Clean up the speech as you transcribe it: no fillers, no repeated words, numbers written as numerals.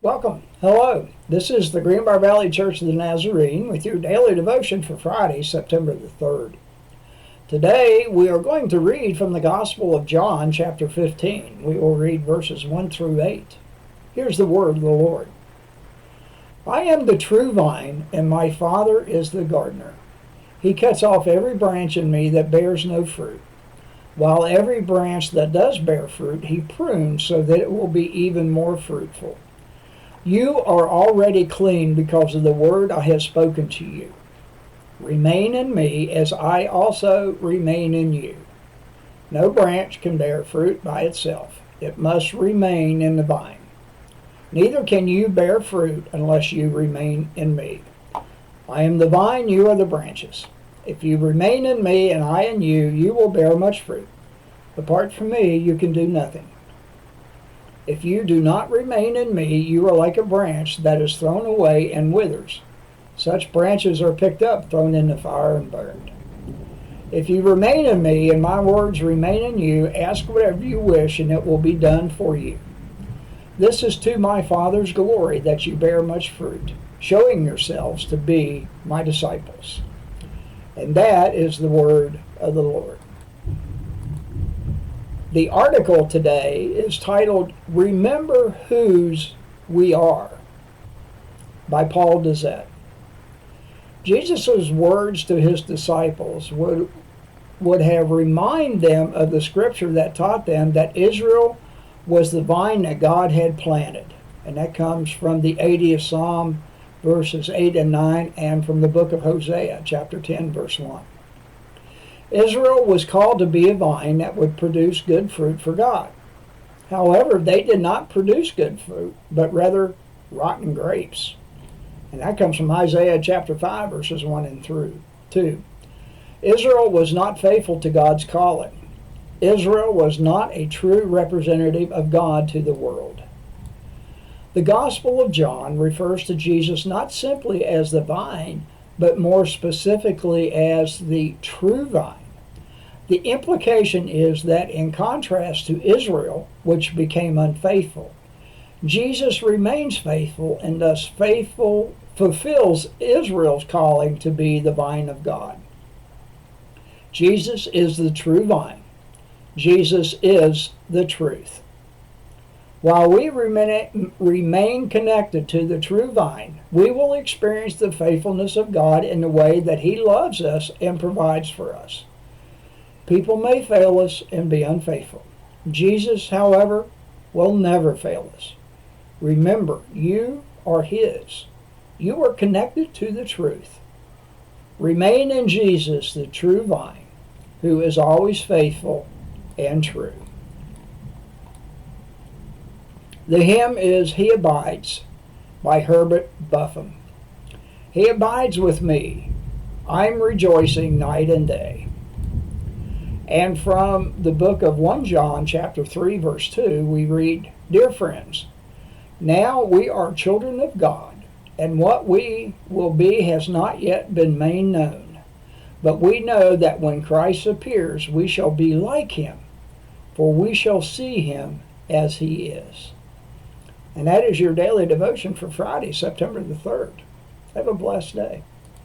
Welcome. Hello. This is the Greenbrier Valley Church of the Nazarene with your daily devotion for Friday, September the 3rd. Today we are going to read from the Gospel of John, chapter 15. We will read verses 1 through 8. Here's the word of the Lord. I am the true vine, and my Father is the gardener. He cuts off every branch in me that bears no fruit, while every branch that does bear fruit he prunes so that it will be even more fruitful. You are already clean because of the word I have spoken to you. Remain in me as I also remain in you. No branch can bear fruit by itself. It must remain in the vine. Neither can you bear fruit unless you remain in me. I am the vine, you are the branches. If you remain in me and I in you, you will bear much fruit. Apart from me, you can do nothing. If you do not remain in me, you are like a branch that is thrown away and withers. Such branches are picked up, thrown in the fire, and burned. If you remain in me, and my words remain in you, ask whatever you wish, and it will be done for you. This is to my Father's glory, that you bear much fruit, showing yourselves to be my disciples. And that is the word of the Lord. The article today is titled, Remember Whose We Are, by Paul Dezet. Jesus' words to his disciples would have reminded them of the scripture that taught them that Israel was the vine that God had planted. And that comes from the 80th Psalm, verses 8 and 9, and from the book of Hosea, chapter 10, verse 1. Israel was called to be a vine that would produce good fruit for God. However, they did not produce good fruit, but rather rotten grapes. And that comes from Isaiah chapter 5, verses 1 and 2. Israel was not faithful to God's calling. Israel was not a true representative of God to the world. The Gospel of John refers to Jesus not simply as the vine, but more specifically as the true vine. The implication is that in contrast to Israel, which became unfaithful, Jesus remains faithful and thus fulfills Israel's calling to be the vine of God. Jesus is the true vine. Jesus is the truth. While we remain connected to the true vine, we will experience the faithfulness of God in the way that He loves us and provides for us. People may fail us and be unfaithful. Jesus, however, will never fail us. Remember, you are His. You are connected to the truth. Remain in Jesus, the true vine, who is always faithful and true. The hymn is He Abides by Herbert Buffum. He abides with me. I'm rejoicing night and day. And from the book of 1 John chapter 3 verse 2 we read, Dear friends, now we are children of God, and what we will be has not yet been made known. But we know that when Christ appears, we shall be like Him, for we shall see Him as He is. And that is your daily devotion for Friday, September the 3rd. Have a blessed day.